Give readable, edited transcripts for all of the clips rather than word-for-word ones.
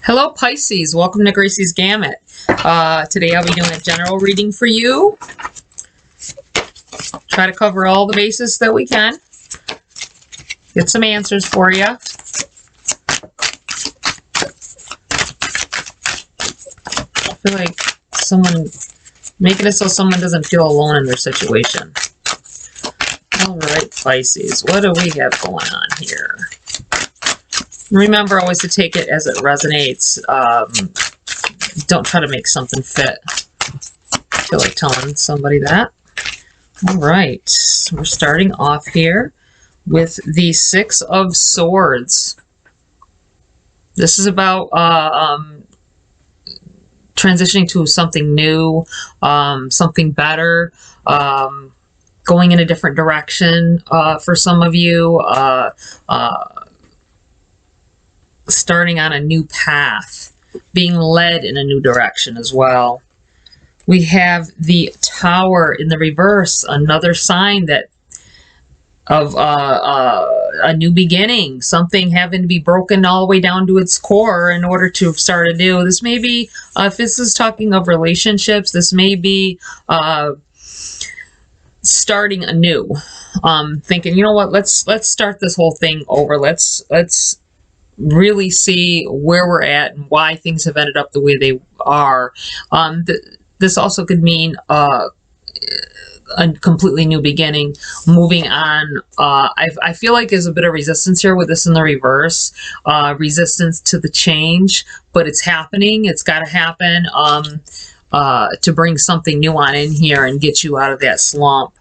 Hello Pisces, welcome to GRAYCI'S Gamut. Today I'll be doing a general reading for you. Try to cover all the bases that we can. Get some answers for you. I feel like making it so someone doesn't feel alone in their situation. Alright Pisces, what do we have going on here? Remember always to take it as it resonates. Don't try to make something fit. I feel like telling somebody that. Alright, we're starting off here with the Six of Swords. This is about transitioning to something new, something better, going in a different direction for some of you. Starting on a new path, being led in a new direction as well. We have the Tower in the reverse, another sign that of a new beginning, something having to be broken all the way down to its core in order to start anew. This may be, if this is talking of relationships, this may be starting anew. Thinking, you know what, let's start this whole thing over. Let's really see where we're at and why things have ended up the way they are. This also could mean a completely new beginning, moving on. I feel like there's a bit of resistance here with this in the reverse, resistance to the change, but it's happening. It's got to happen to bring something new on in here and get you out of that slump.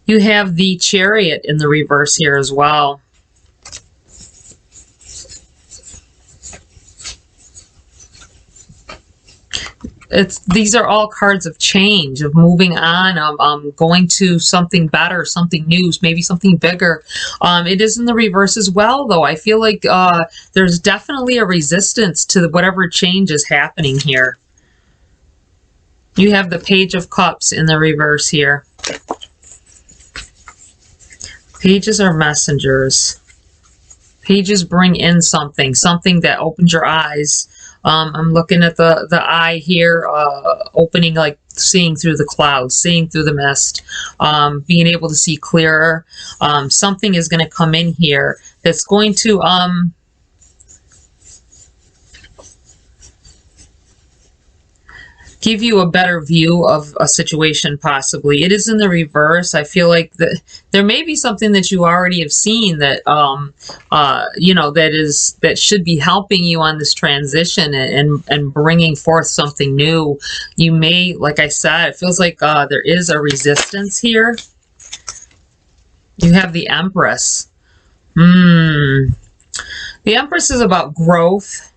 You have the Chariot in the reverse here as well. These are all cards of change, of moving on, going to something better, something new, maybe something bigger. It is in the reverse as well, though. I feel like there's definitely a resistance to whatever change is happening here. You have the Page of Cups in the reverse here. Pages are messengers. Pages bring in something that opens your eyes. I'm looking at the eye here, opening, like seeing through the clouds, seeing through the mist, being able to see clearer. Something is going to come in here that's going to give you a better view of a situation, possibly. It is in the reverse. I feel like there may be something that you already have seen that you know, that should be helping you on this transition and bringing forth something new. You may, like I said, it feels like there is a resistance here. You have the Empress. The Empress is about growth.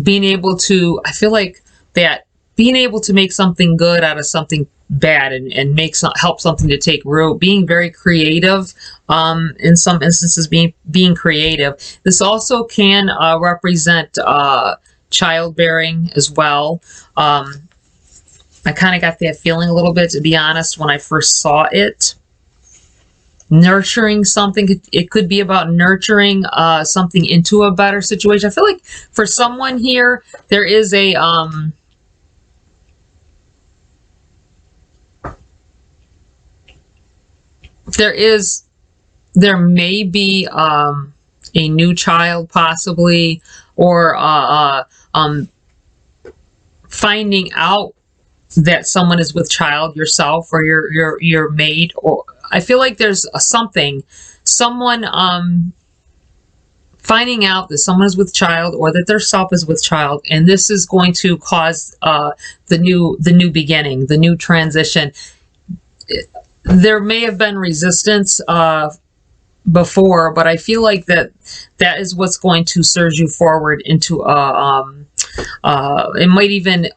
Being able to, I feel like that being able to make something good out of something bad and help something to take root, being very creative, in some instances being creative. This also can represent childbearing as well. I kind of got that feeling a little bit, to be honest, when I first saw it. Nurturing something, it could be about nurturing something into a better situation. I feel like for someone here, there is a there may be a new child possibly, or finding out that someone is with child, yourself or your mate, or I feel like there's someone finding out that someone is with child, or that their self is with child, and this is going to cause the new beginning, the new transition. There may have been resistance before, but I feel like that is what's going to surge you forward into it might even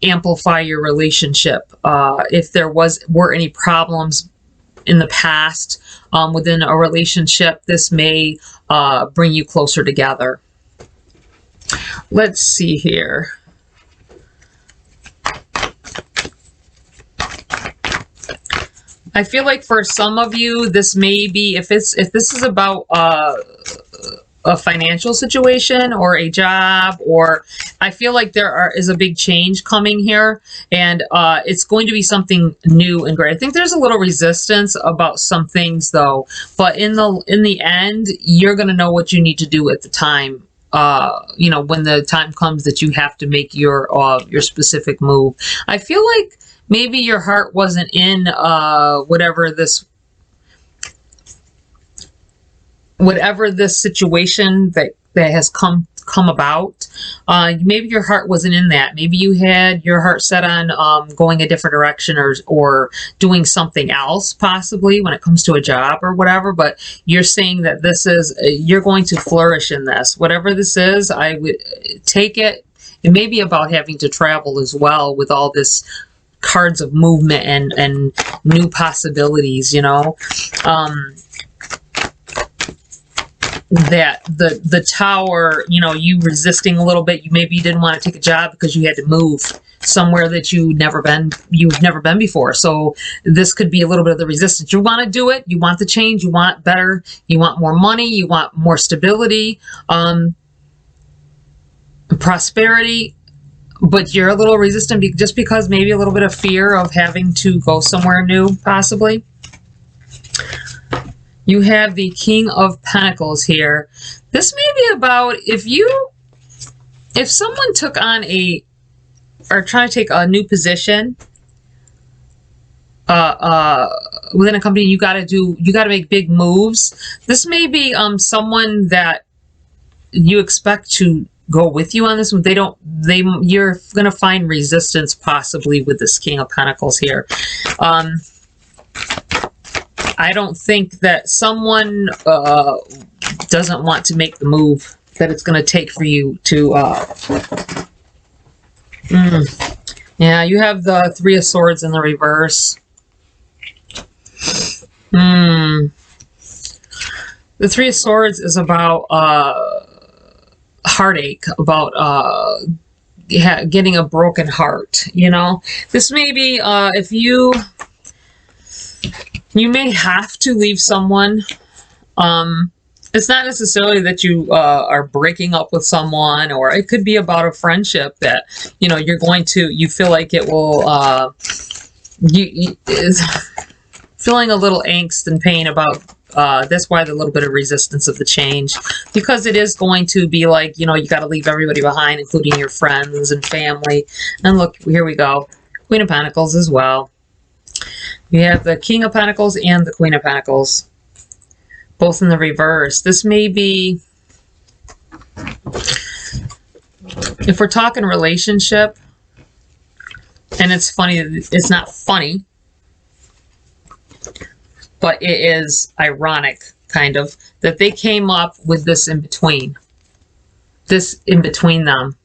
amplify your relationship. If there were any problems in the past within a relationship, this may bring you closer together. Let's see here. I feel like for some of you, this may be, if this is about a financial situation or a job, or I feel like is a big change coming here, and it's going to be something new and great. I think there's a little resistance about some things though, but in the end, you're going to know what you need to do at the time. You know, when the time comes that you have to make your specific move. I feel like maybe your heart wasn't in whatever this situation that has come about. Maybe your heart wasn't in that. Maybe you had your heart set on going a different direction, or doing something else possibly when it comes to a job or whatever, but you're saying that this is, you're going to flourish in this. Whatever this is, I would take it. It may be about having to travel as well with all this cards of movement and new possibilities, you know. That the tower, you know, you resisting a little bit. Maybe you didn't want to take a job because you had to move somewhere that you've never been before. So this could be a little bit of the resistance. You want to do it. You want the change. You want better. You want more money. You want more stability, prosperity. But you're a little resistant just because maybe a little bit of fear of having to go somewhere new, possibly. You have the King of Pentacles here. This may be about if someone took on or trying to take a new position within a company, you got to make big moves. This may be someone that you expect to go with you on this one. You're going to find resistance possibly with this King of Pentacles here. I don't think that someone doesn't want to make the move that it's going to take for you to... Yeah, you have the Three of Swords in the reverse. The Three of Swords is about heartache, about getting a broken heart, you know. This may be if you may have to leave someone. It's not necessarily that you are breaking up with someone, or it could be about a friendship that, you know, you feel like it will, feeling a little angst and pain about, that's why the little bit of resistance of the change, because it is going to be like, you know, you got to leave everybody behind, including your friends and family. And look, here we go. Queen of Pentacles as well. You have the King of Pentacles and the Queen of Pentacles, both in the reverse. This may be, if we're talking relationship, and it's funny, it's not funny, but it is ironic, kind of, that they came up with this in between. This in between them.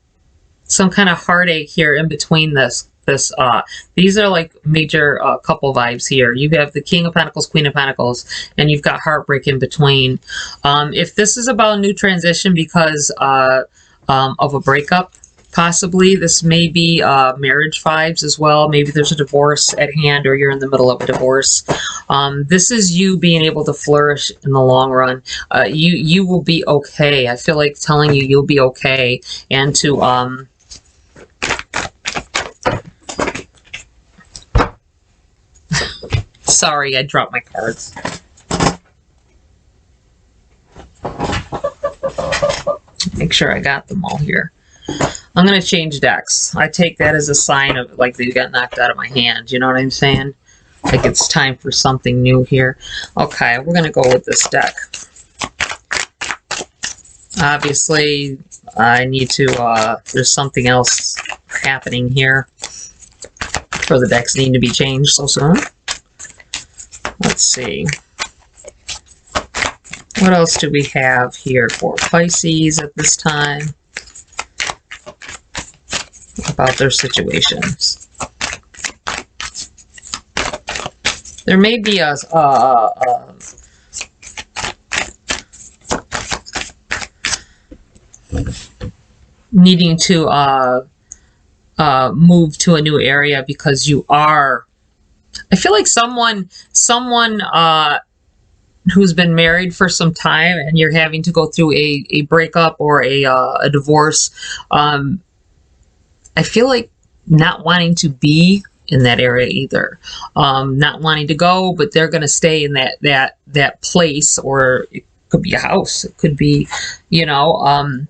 Some kind of heartache here in between this. These are like major couple vibes here. You have the King of Pentacles, Queen of Pentacles, and you've got heartbreak in between. If this is about a new transition because of a breakup, possibly, this may be marriage vibes as well. Maybe there's a divorce at hand, or you're in the middle of a divorce. This is you being able to flourish in the long run. You will be okay. I feel like telling you you'll be okay, and to sorry, I dropped my cards. Make sure I got them all here. I'm going to change decks. I take that as a sign of, like, they got knocked out of my hand. You know what I'm saying? Like, it's time for something new here. Okay, we're going to go with this deck. Obviously, I need to, there's something else happening here for the decks need to be changed so soon. Let's see. What else do we have here for Pisces at this time about their situations? There may be a needing to move to a new area because you are, I feel like someone who's been married for some time and you're having to go through a breakup or a divorce, I feel like not wanting to be in that area either, not wanting to go, but they're going to stay in that place, or it could be a house, it could be, you know,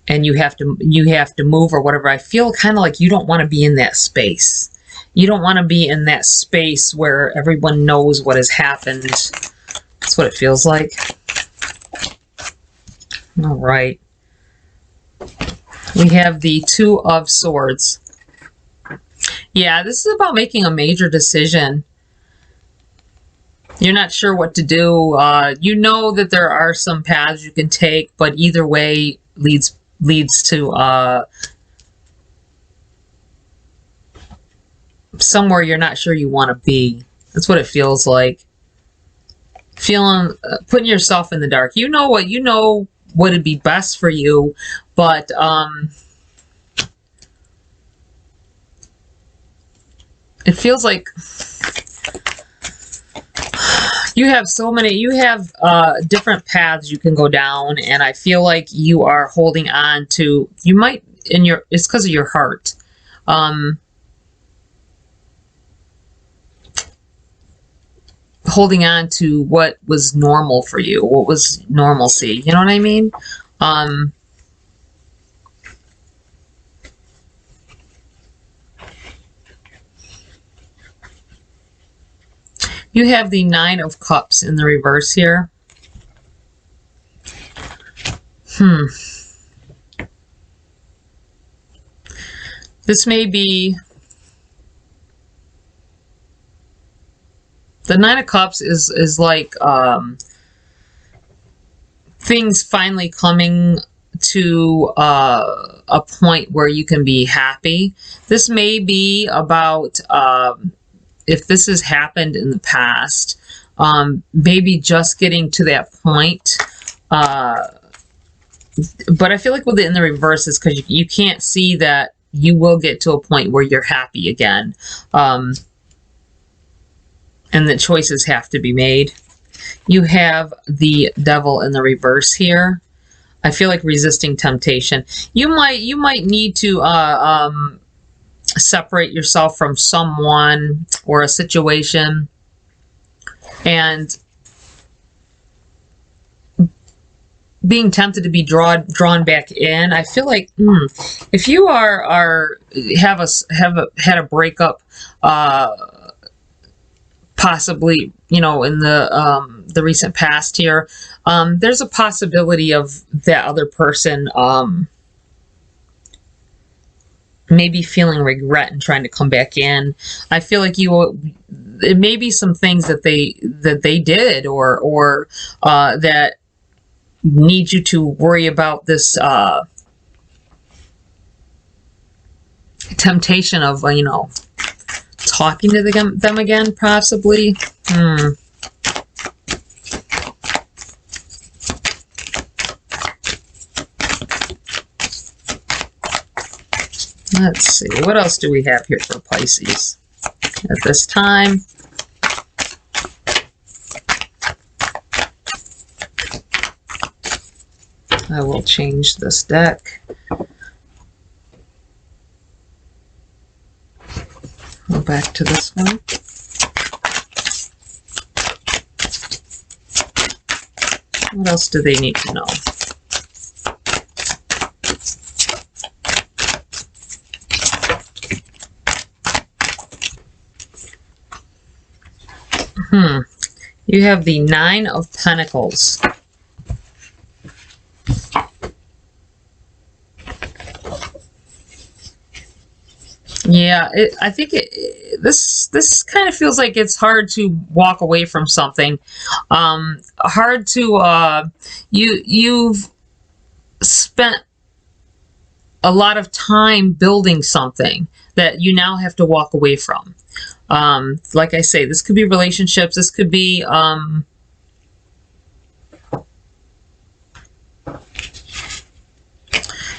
and you have to move or whatever. I feel kind of like you don't want to be in that space. You don't want to be in that space where everyone knows what has happened. That's what it feels like. All right. We have the Two of Swords. Yeah, this is about making a major decision. You're not sure what to do. You know that there are some paths you can take, but either way leads to somewhere you're not sure you want to be. That's what it feels like. Feeling, putting yourself in the dark. You know what would be best for you, but it feels like you have different paths you can go down, and I feel like you are holding on to, it's because of your heart. Holding on to what was normal for you, what was normalcy, you know what I mean? You have the Nine of Cups in the reverse here. This may be... The Nine of Cups is like things finally coming to a point where you can be happy. This may be about... if this has happened in the past, maybe just getting to that point. But I feel like with it in the reverse is because you can't see that you will get to a point where you're happy again. And the choices have to be made. You have the Devil in the reverse here. I feel like resisting temptation. You might need to separate yourself from someone or a situation, and being tempted to be drawn back in. I feel like if you had a breakup, possibly, you know, in the recent past here, there's a possibility of that other person maybe feeling regret and trying to come back in. I feel like it may be some things that they did or that need you to worry about this temptation of, you know, talking to them again, possibly. Let's see, what else do we have here for Pisces at this time? I will change this deck. Go back to this one. What else do they need to know? You have the Nine of Pentacles. Yeah, I think this kind of feels like it's hard to walk away from something. Hard to you've spent a lot of time building something that you now have to walk away from. Like I say, this could be relationships. This could be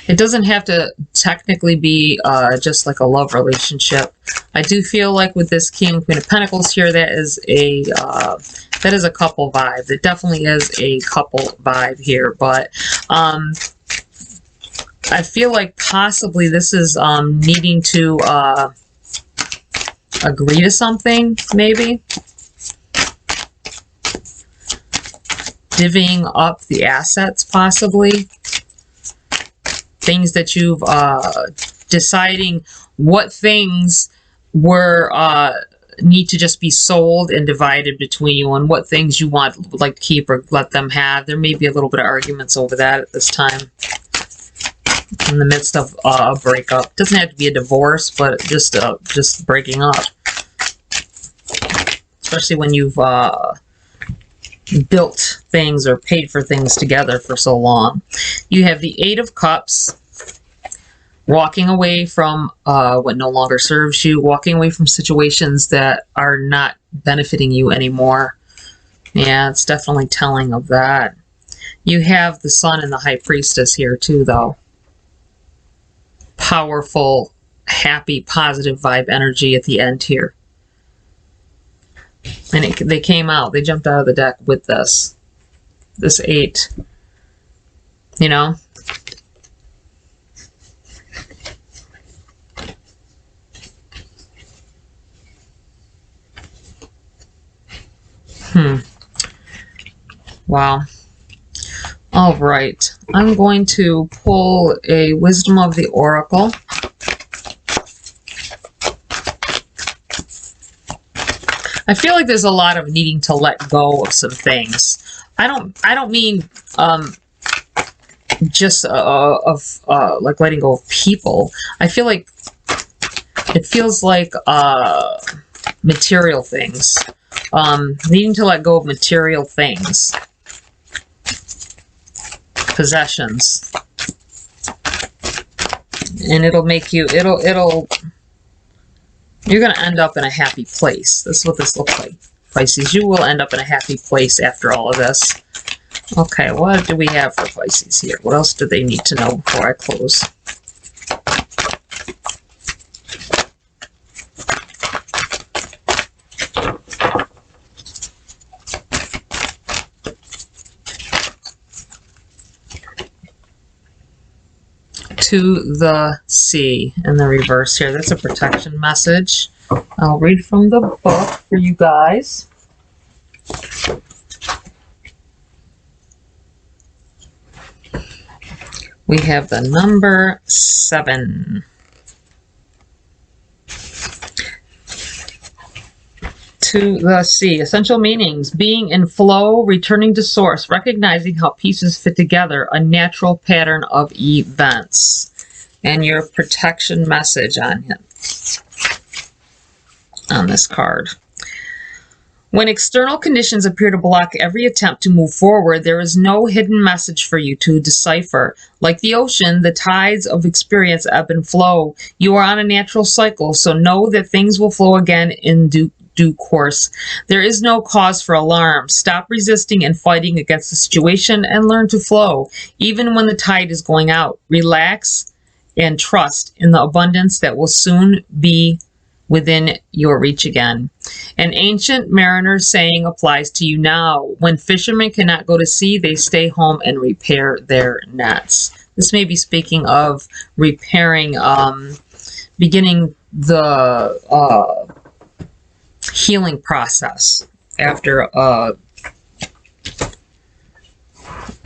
it doesn't have to technically be just like a love relationship. I do feel like with this King and Queen of Pentacles here, that is a That is a couple vibe. It definitely is a couple vibe here, but I feel like possibly this is needing to agree to something, maybe. Divvying up the assets, possibly. Things that you've deciding what things were need to just be sold and divided between you, and what things you would like to keep or let them have. There may be a little bit of arguments over that at this time, in the midst of a breakup. Doesn't have to be a divorce, but just breaking up, especially when you've built things or paid for things together for so long. You have the Eight of Cups. Walking away from what no longer serves you, walking away from situations that are not benefiting you anymore. Yeah, it's definitely telling of that. You have the Sun and the High Priestess here too, though. Powerful, happy, positive vibe energy at the end here. And they came out, they jumped out of the deck with this eight, you know? Wow. All right. I'm going to pull a Wisdom of the Oracle. I feel like there's a lot of needing to let go of some things. I don't mean just like letting go of people. I feel like it feels like material things. Needing to let go of material things, possessions, and it'll make you, you're going to end up in a happy place. This is what this looks like, Pisces. You will end up in a happy place after all of this. Okay, what do we have for Pisces here? What else do they need to know before I close? To the Sea in the reverse here. That's a protection message. I'll read from the book for you guys. We have the number 7. To the Sea. Essential meanings: being in flow, returning to source, recognizing how pieces fit together, a natural pattern of events. And your protection message on this card. When external conditions appear to block every attempt to move forward, there is no hidden message for you to decipher. Like the ocean, the tides of experience ebb and flow. You are on a natural cycle, so know that things will flow again in due course. There is no cause for alarm. Stop resisting and fighting against the situation and learn to flow, even when the tide is going out. Relax and trust in the abundance that will soon be within your reach again. An ancient mariner's saying applies to you now. When fishermen cannot go to sea, they stay home and repair their nets. This may be speaking of repairing, beginning the healing process after a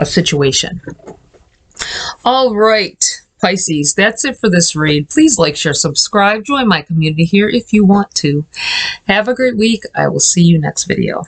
situation. All right, Pisces, that's it for this read. Please like, share, subscribe, join my community here if you want to. Have a great week. I will see you next video.